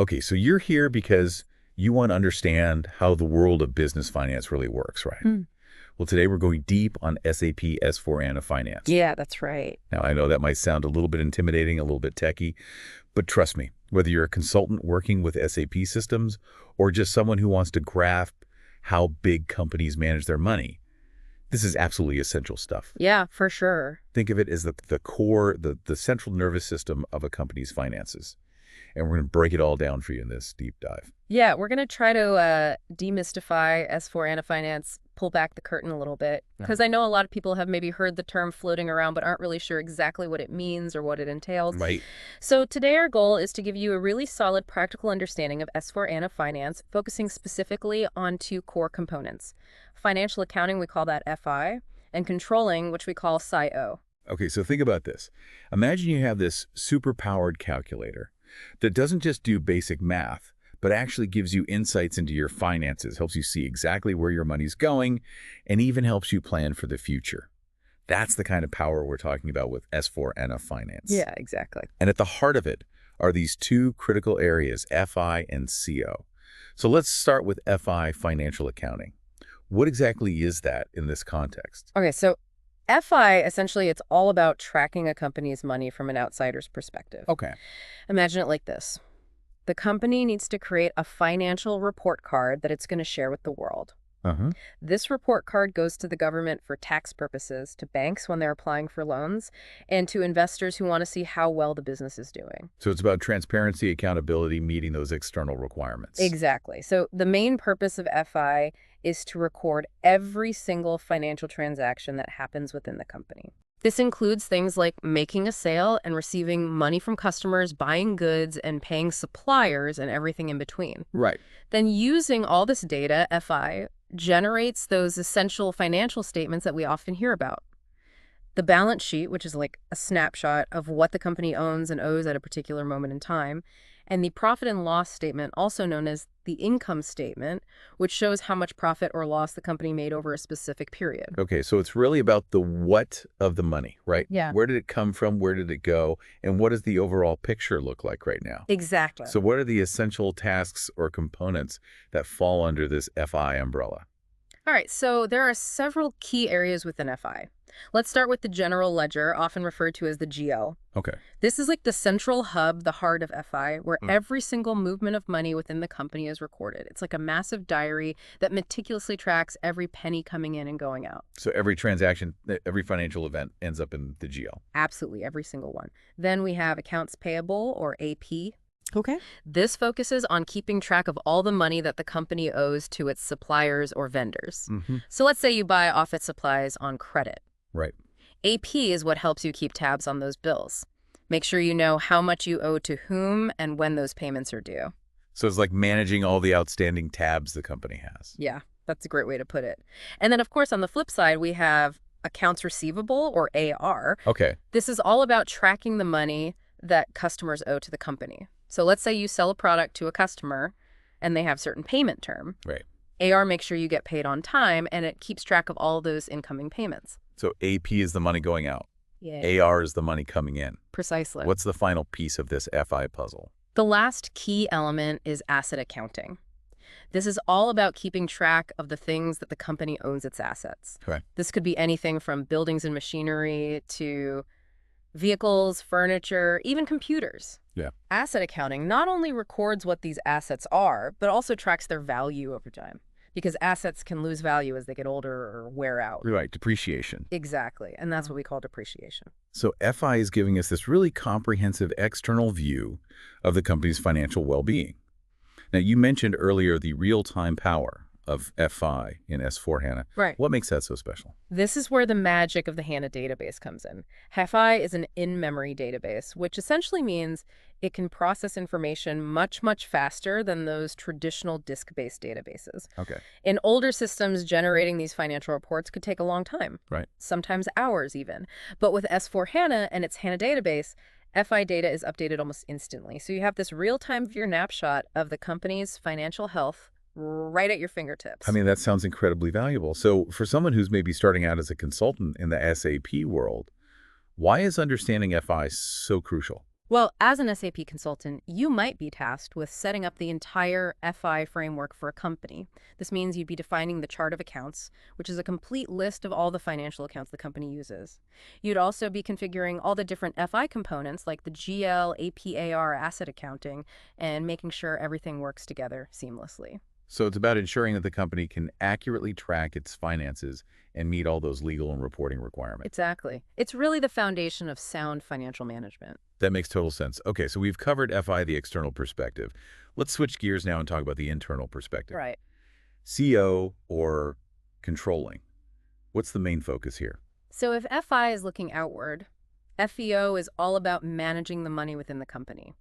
Okay, so you're here because you want to understand how the world of business finance really works, right? Mm. Well, today we're going deep on SAP S/4HANA Finance. Yeah, that's right. Now, I know that might sound a little bit intimidating, a little bit techy, but trust me, whether you're a consultant working with SAP systems or just someone who wants to grasp how big companies manage their money, this is absolutely essential stuff. Yeah, for sure. Think of it as the core, the central nervous system of a company's finances. And we're going to break it all down for you in this deep dive. Yeah, we're going to try to demystify S/4HANA Finance, pull back the curtain a little bit, because I know a lot of people have maybe heard the term floating around but aren't really sure exactly what it means or what it entails. Right. So today our goal is to give you a really solid practical understanding of S/4HANA Finance, focusing specifically on two core components. Financial accounting, we call that FI, and controlling, which we call SIO. Okay, so think about this. Imagine you have this super-powered calculator that doesn't just do basic math, but actually gives you insights into your finances, helps you see exactly where your money's going, and even helps you plan for the future. That's the kind of power we're talking about with S/4HANA Finance. Yeah, exactly. And at the heart of it are these two critical areas, FI and CO. So let's start with FI, financial accounting. What exactly is that in this context? Okay, so FI, essentially, it's all about tracking a company's money from an outsider's perspective. Okay. Imagine it like this. The company needs to create a financial report card that it's going to share with the world. Uh-huh. This report card goes to the government for tax purposes, to banks when they're applying for loans, and to investors who want to see how well the business is doing. So it's about transparency, accountability, meeting those external requirements. Exactly. So the main purpose of FI is to record every single financial transaction that happens within the company. This includes things like making a sale and receiving money from customers, buying goods, and paying suppliers and everything in between. Right. Then using all this data, FI generates those essential financial statements that we often hear about. The balance sheet, which is like a snapshot of what the company owns and owes at a particular moment in time, and the profit and loss statement, also known as the income statement, which shows how much profit or loss the company made over a specific period. Okay, so it's really about the what of the money, right? Yeah. Where did it come from? Where did it go? And what does the overall picture look like right now? Exactly. So what are the essential tasks or components that fall under this FI umbrella? All right, so there are several key areas within FI. Let's start with the general ledger, often referred to as the GL. Okay. This is like the central hub, the heart of FI, where every single movement of money within the company is recorded. It's like a massive diary that meticulously tracks every penny coming in and going out. So every transaction, every financial event ends up in the GL. Absolutely, every single one. Then we have accounts payable, or AP. Okay. This focuses on keeping track of all the money that the company owes to its suppliers or vendors. So let's say you buy office supplies on credit. Right. AP is what helps you keep tabs on those bills. Make sure you know how much you owe to whom and when those payments are due. So it's like managing all the outstanding tabs the company has. Yeah, that's a great way to put it. And then, of course, on the flip side, we have accounts receivable, or AR. Okay. This is all about tracking the money that customers owe to the company. So let's say you sell a product to a customer and they have certain payment term. Right. AR makes sure you get paid on time, and it keeps track of all those incoming payments. So AP is the money going out. Yeah. AR is the money coming in. Precisely. What's the final piece of this FI puzzle? The last key element is asset accounting. This is all about keeping track of the things that the company owns its assets. Okay. This could be anything from buildings and machinery to vehicles, furniture, even computers. Yeah. Asset accounting not only records what these assets are, but also tracks their value over time, because assets can lose value as they get older or wear out. Right, depreciation. Exactly, and that's what we call depreciation. So FI is giving us this really comprehensive external view of the company's financial well-being. Now, you mentioned earlier the real-time power of FI in S/4HANA. Right. What makes that so special? This is where the magic of the HANA database comes in. FI is an in-memory database, which essentially means it can process information much, much faster than those traditional disk-based databases. Okay. In older systems, generating these financial reports could take a long time, Right. sometimes hours even. But with S/4HANA and its HANA database, FI data is updated almost instantly. So you have this real-time view snapshot of the company's financial health right at your fingertips. I mean, that sounds incredibly valuable. So for someone who's maybe starting out as a consultant in the SAP world, why is understanding FI so crucial? Well, as an SAP consultant, you might be tasked with setting up the entire FI framework for a company. This means you'd be defining the chart of accounts, which is a complete list of all the financial accounts the company uses. You'd also be configuring all the different FI components like the GL, APAR, asset accounting, and making sure everything works together seamlessly. So it's about ensuring that the company can accurately track its finances and meet all those legal and reporting requirements. Exactly. It's really the foundation of sound financial management. That makes total sense. Okay, so we've covered FI, the external perspective. Let's switch gears now and talk about the internal perspective. Right. CO or controlling. What's the main focus here? So if FI is looking outward, FEO is all about managing the money within the company.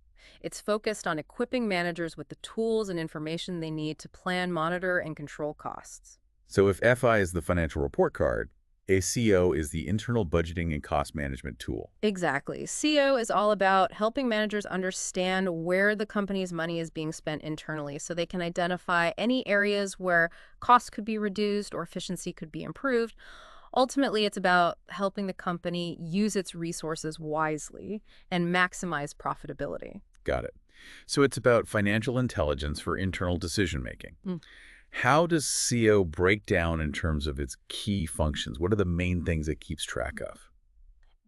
It's focused on equipping managers with the tools and information they need to plan, monitor, and control costs. So if FI is the financial report card, a CO is the internal budgeting and cost management tool. Exactly. CO is all about helping managers understand where the company's money is being spent internally so they can identify any areas where costs could be reduced or efficiency could be improved. Ultimately, it's about helping the company use its resources wisely and maximize profitability. Got it. So it's about financial intelligence for internal decision-making. Mm. How does CO break down in terms of its key functions? What are the main things it keeps track of?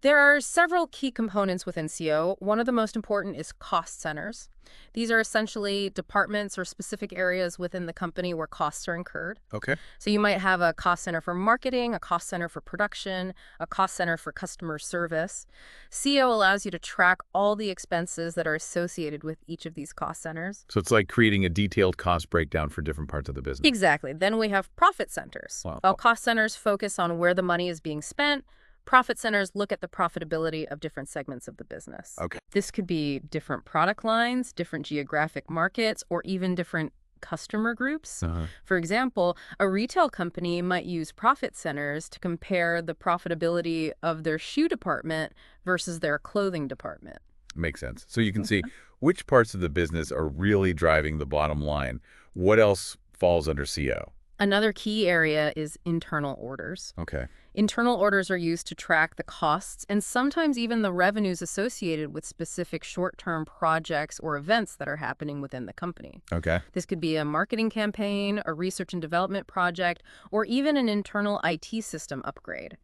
There are several key components within CO. One of the most important is cost centers. These are essentially departments or specific areas within the company where costs are incurred. Okay. So you might have a cost center for marketing, a cost center for production, a cost center for customer service. CO allows you to track all the expenses that are associated with each of these cost centers. So it's like creating a detailed cost breakdown for different parts of the business. Exactly. Then we have profit centers. Wow. While cost centers focus on where the money is being spent, profit centers look at the profitability of different segments of the business. Okay. This could be different product lines, different geographic markets, or even different customer groups. For example, a retail company might use profit centers to compare the profitability of their shoe department versus their clothing department. Makes sense. So you can see which parts of the business are really driving the bottom line. What else falls under CO? Another key area is internal orders. Okay. Internal orders are used to track the costs and sometimes even the revenues associated with specific short-term projects or events that are happening within the company. Okay. This could be a marketing campaign, a research and development project, or even an internal IT system upgrade.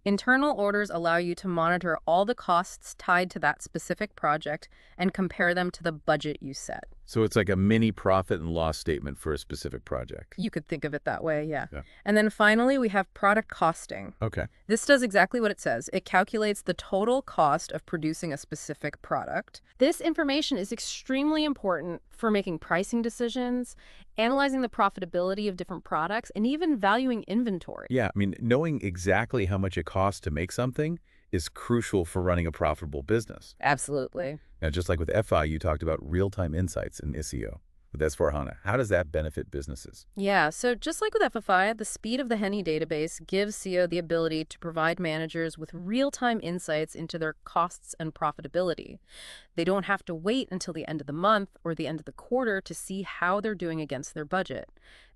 Internal orders allow you to monitor all the costs tied to that specific project and compare them to the budget you set. So it's like a mini profit and loss statement for a specific project. You could think of it that way, yeah. Yeah. And then finally, we have product costing. Okay. This does exactly what it says. It calculates the total cost of producing a specific product. This information is extremely important for making pricing decisions, analyzing the profitability of different products, and even valuing inventory. Yeah, I mean, knowing exactly how much it costs to make something is crucial for running a profitable business. Absolutely. Now, just like with FI, you talked about real-time insights in SEO. With S/4HANA, how does that benefit businesses? Yeah, so just like with FFI, the speed of the HANA database gives CO the ability to provide managers with real-time insights into their costs and profitability. They don't have to wait until the end of the month or the end of the quarter to see how they're doing against their budget.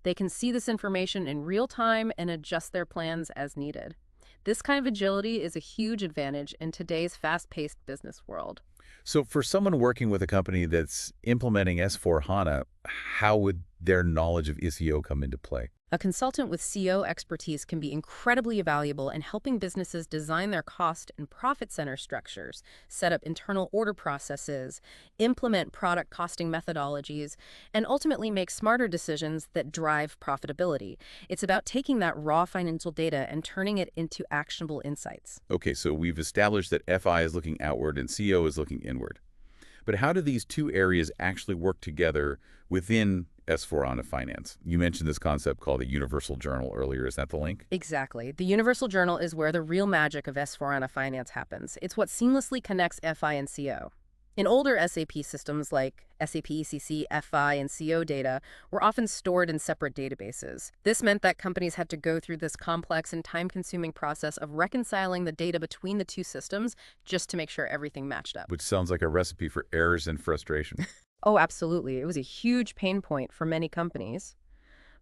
They can see this information in real time and adjust their plans as needed. This kind of agility is a huge advantage in today's fast-paced business world. So for someone working with a company that's implementing S/4HANA, how would their knowledge of SEO come into play? A consultant with CO expertise can be incredibly valuable in helping businesses design their cost and profit center structures, set up internal order processes, implement product costing methodologies, and ultimately make smarter decisions that drive profitability. It's about taking that raw financial data and turning it into actionable insights. Okay, so we've established that FI is looking outward and CO is looking inward. But how do these two areas actually work together within S/4HANA Finance? You mentioned this concept called a universal journal earlier. Is that the link? Exactly. The Universal Journal is where the real magic of S/4HANA Finance happens. It's what seamlessly connects FI and CO. In older SAP systems like SAP ECC, FI, and CO data were often stored in separate databases. This meant that companies had to go through this complex and time-consuming process of reconciling the data between the two systems just to make sure everything matched up. Which sounds like a recipe for errors and frustration. Oh, absolutely. It was a huge pain point for many companies.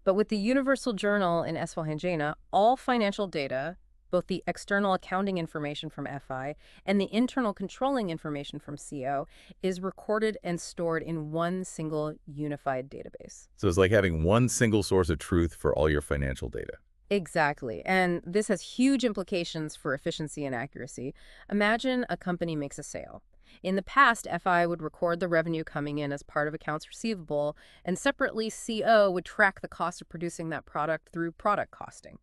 But with the Universal Journal in S/4HANA, all financial data, both the external accounting information from FI and the internal controlling information from CO, is recorded and stored in one single unified database. So it's like having one single source of truth for all your financial data. Exactly. And this has huge implications for efficiency and accuracy. Imagine a company makes a sale. In the past, FI would record the revenue coming in as part of accounts receivable, and separately, CO would track the cost of producing that product through product costing.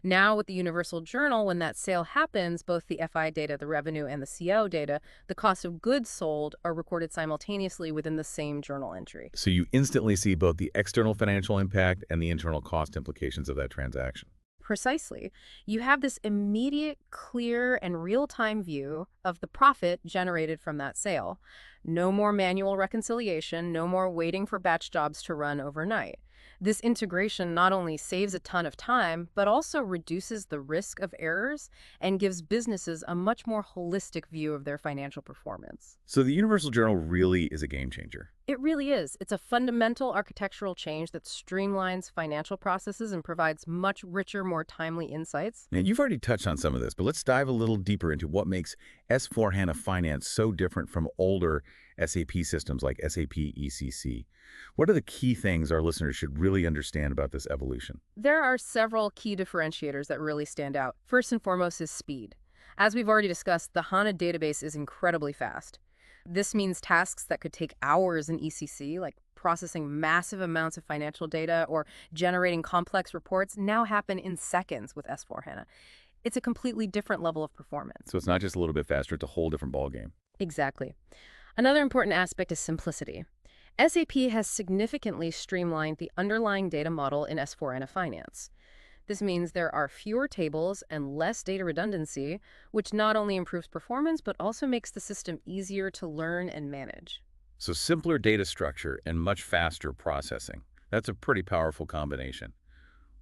Now, with the Universal Journal, when that sale happens, both the FI data, the revenue, and the CO data, the cost of goods sold, are recorded simultaneously within the same journal entry. So you instantly see both the external financial impact and the internal cost implications of that transaction. Precisely. You have this immediate, clear, and real-time view of the profit generated from that sale. No more manual reconciliation, no more waiting for batch jobs to run overnight. This integration not only saves a ton of time, but also reduces the risk of errors and gives businesses a much more holistic view of their financial performance. So the Universal Journal really is a game changer. It really is. It's a fundamental architectural change that streamlines financial processes and provides much richer, more timely insights. Now, you've already touched on some of this, but let's dive a little deeper into what makes S/4HANA Finance so different from older SAP systems like SAP ECC. What are the key things our listeners should really understand about this evolution? There are several key differentiators that really stand out. First and foremost is speed. As we've already discussed, the HANA database is incredibly fast. This means tasks that could take hours in ECC, like processing massive amounts of financial data or generating complex reports, now happen in seconds with S/4HANA. It's a completely different level of performance. So it's not just a little bit faster, it's a whole different ballgame. Exactly. Another important aspect is simplicity. SAP has significantly streamlined the underlying data model in S/4HANA Finance. This means there are fewer tables and less data redundancy, which not only improves performance, but also makes the system easier to learn and manage. So simpler data structure and much faster processing. That's a pretty powerful combination.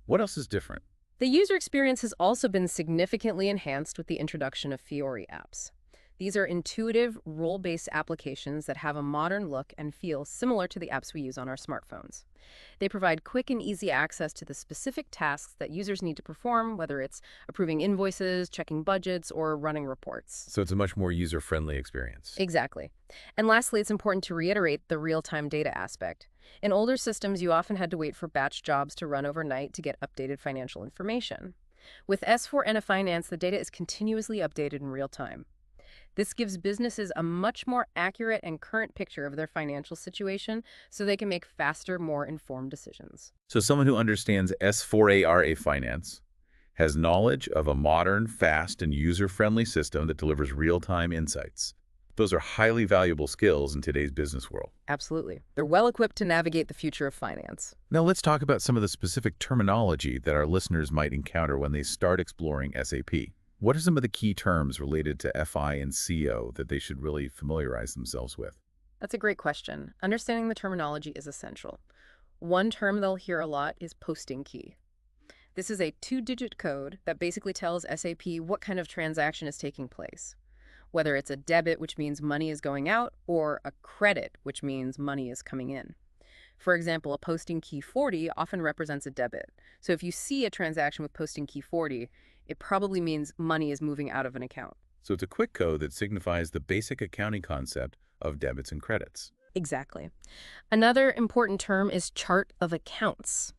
What else is different? The user experience has also been significantly enhanced with the introduction of Fiori Apps. These are intuitive, role-based applications that have a modern look and feel similar to the apps we use on our smartphones. They provide quick and easy access to the specific tasks that users need to perform, whether it's approving invoices, checking budgets, or running reports. So it's a much more user-friendly experience. Exactly. And lastly, it's important to reiterate the real-time data aspect. In older systems, you often had to wait for batch jobs to run overnight to get updated financial information. With S/4HANA Finance, the data is continuously updated in real time. This gives businesses a much more accurate and current picture of their financial situation so they can make faster, more informed decisions. So someone who understands S/4HANA Finance has knowledge of a modern, fast, and user-friendly system that delivers real-time insights. Those are highly valuable skills in today's business world. Absolutely. They're well equipped to navigate the future of finance. Now let's talk about some of the specific terminology that our listeners might encounter when they start exploring SAP. What are some of the key terms related to FI and CO that they should really familiarize themselves with? That's a great question. Understanding the terminology is essential. One term they'll hear a lot is posting key. This is a 2-digit code that basically tells SAP what kind of transaction is taking place, whether it's a debit, which means money is going out, or a credit, which means money is coming in. For example, a posting key 40 often represents a debit. So if you see a transaction with posting key 40, it probably means money is moving out of an account. So it's a quick code that signifies the basic accounting concept of debits and credits. Exactly. Another important term is chart of accounts.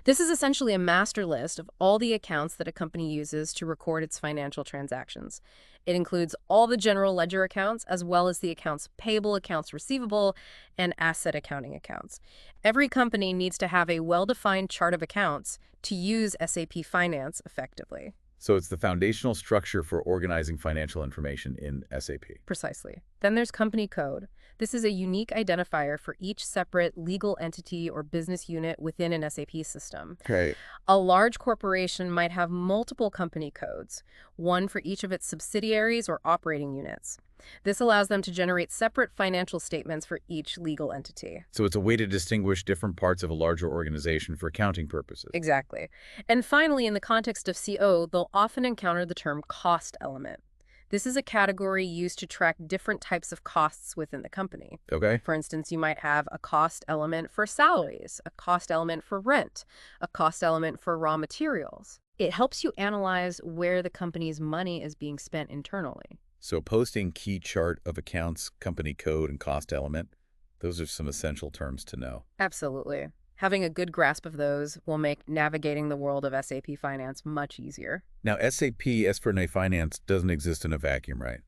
This is essentially a master list of all the accounts that a company uses to record its financial transactions. It includes all the general ledger accounts, as well as the accounts payable, accounts receivable, and asset accounting accounts. Every company needs to have a well-defined chart of accounts to use SAP Finance effectively. So it's the foundational structure for organizing financial information in SAP. Precisely. Then there's company code. This is a unique identifier for each separate legal entity or business unit within an SAP system. Okay. A large corporation might have multiple company codes, one for each of its subsidiaries or operating units. This allows them to generate separate financial statements for each legal entity. So it's a way to distinguish different parts of a larger organization for accounting purposes. Exactly. And finally, in the context of CO, they'll often encounter the term cost element. This is a category used to track different types of costs within the company. Okay. For instance, you might have a cost element for salaries, a cost element for rent, a cost element for raw materials. It helps you analyze where the company's money is being spent internally. So posting key chart of accounts, company code, and cost element, those are some essential terms to know. Absolutely. Having a good grasp of those will make navigating the world of SAP Finance much easier. Now, SAP S/4HANA Finance doesn't exist in a vacuum, right?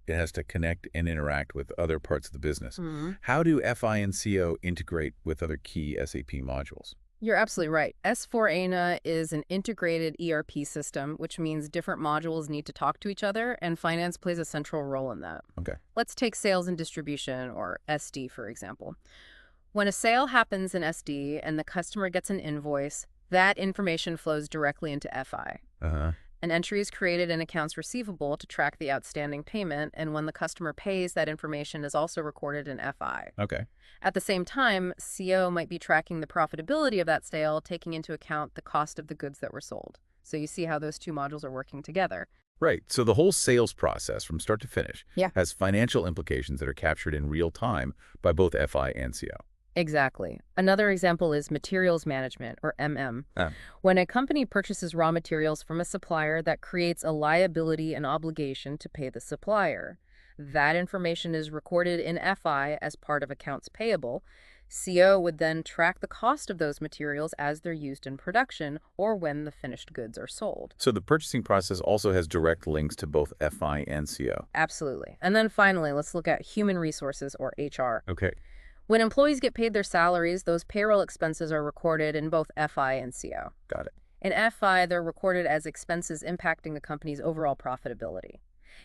It has to connect and interact with other parts of the business. Mhm. How do FI and CO integrate with other key SAP modules? You're absolutely right. S/4HANA is an integrated ERP system, which means different modules need to talk to each other, and finance plays a central role in that. Okay. Let's take sales and distribution, or SD, for example. When a sale happens in SD and the customer gets an invoice, that information flows directly into FI. Uh-huh. An entry is created in accounts receivable to track the outstanding payment, and when the customer pays, that information is also recorded in FI. Okay. At the same time, CO might be tracking the profitability of that sale, taking into account the cost of the goods that were sold. So you see how those two modules are working together. Right. So the whole sales process from start to finish Yeah. has financial implications that are captured in real time by both FI and CO. Exactly. Another example is materials management, or MM. When a company purchases raw materials from a supplier, that creates a liability and obligation to pay the supplier. That information is recorded in FI as part of accounts payable. CO would then track the cost of those materials as they're used in production or when the finished goods are sold. So the purchasing process also has direct links to both FI and CO. Absolutely. And then finally, let's look at human resources, or HR. Okay. When employees get paid their salaries, those payroll expenses are recorded in both FI and CO. Got it. In FI, they're recorded as expenses impacting the company's overall profitability.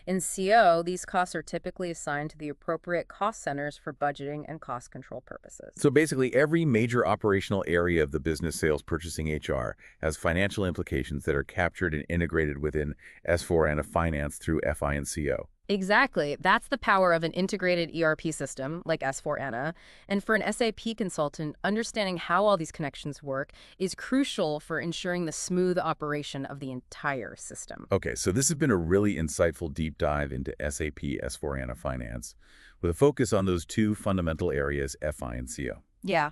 In CO, these costs are typically assigned to the appropriate cost centers for budgeting and cost control purposes. So basically, every major operational area of the business, sales, purchasing, HR has financial implications that are captured and integrated within S/4HANA Finance through FI and CO. Exactly. That's the power of an integrated ERP system like S/4HANA. And for an SAP consultant, understanding how all these connections work is crucial for ensuring the smooth operation of the entire system. Okay, so this has been a really insightful deep dive into SAP S/4HANA Finance with a focus on those two fundamental areas, FI and CO. Yeah.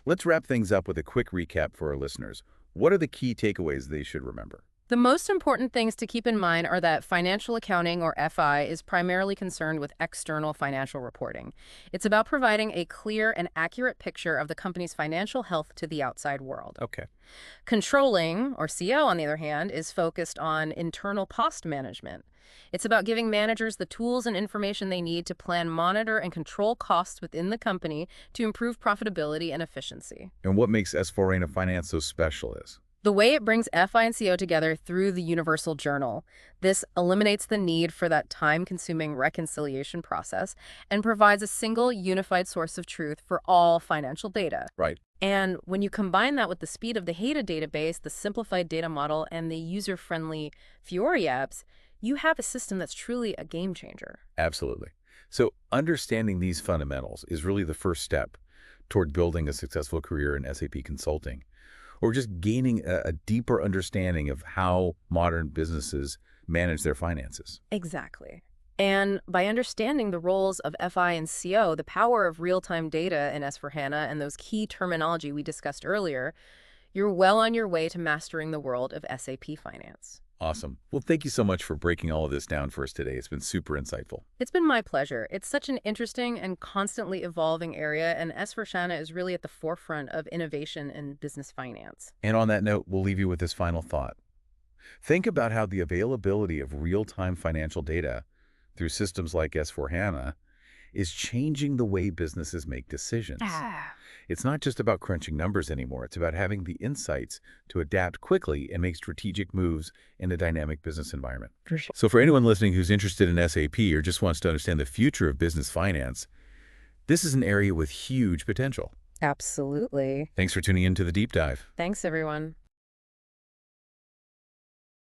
Let's wrap things up with a quick recap for our listeners. What are the key takeaways they should remember? The most important things to keep in mind are that financial accounting, or FI, is primarily concerned with external financial reporting. It's about providing a clear and accurate picture of the company's financial health to the outside world. Okay. Controlling, or CO, on the other hand, is focused on internal cost management. It's about giving managers the tools and information they need to plan, monitor, and control costs within the company to improve profitability and efficiency. And what makes S/4HANA Finance so special is? The way it brings FI and CO together through the universal journal. This eliminates the need for that time-consuming reconciliation process and provides a single unified source of truth for all financial data. Right. And when you combine that with the speed of the HANA database, the simplified data model, and the user-friendly Fiori Apps, you have a system that's truly a game changer. Absolutely. So understanding these fundamentals is really the first step toward building a successful career in SAP consulting, or just gaining a deeper understanding of how modern businesses manage their finances. Exactly. And by understanding the roles of FI and CO, the power of real-time data in S/4HANA, and those key terminology we discussed earlier, you're well on your way to mastering the world of SAP Finance. Awesome. Well, thank you so much for breaking all of this down for us today. It's been super insightful. It's been my pleasure. It's such an interesting and constantly evolving area, and S/4HANA is really at the forefront of innovation in business finance. And on that note, we'll leave you with this final thought. Think about how the availability of real-time financial data through systems like S/4HANA is changing the way businesses make decisions. It's not just about crunching numbers anymore. It's about having the insights to adapt quickly and make strategic moves in a dynamic business environment. For sure. So for anyone listening who's interested in SAP or just wants to understand the future of business finance, this is an area with huge potential. Absolutely. Thanks for tuning in to the Deep Dive. Thanks, everyone.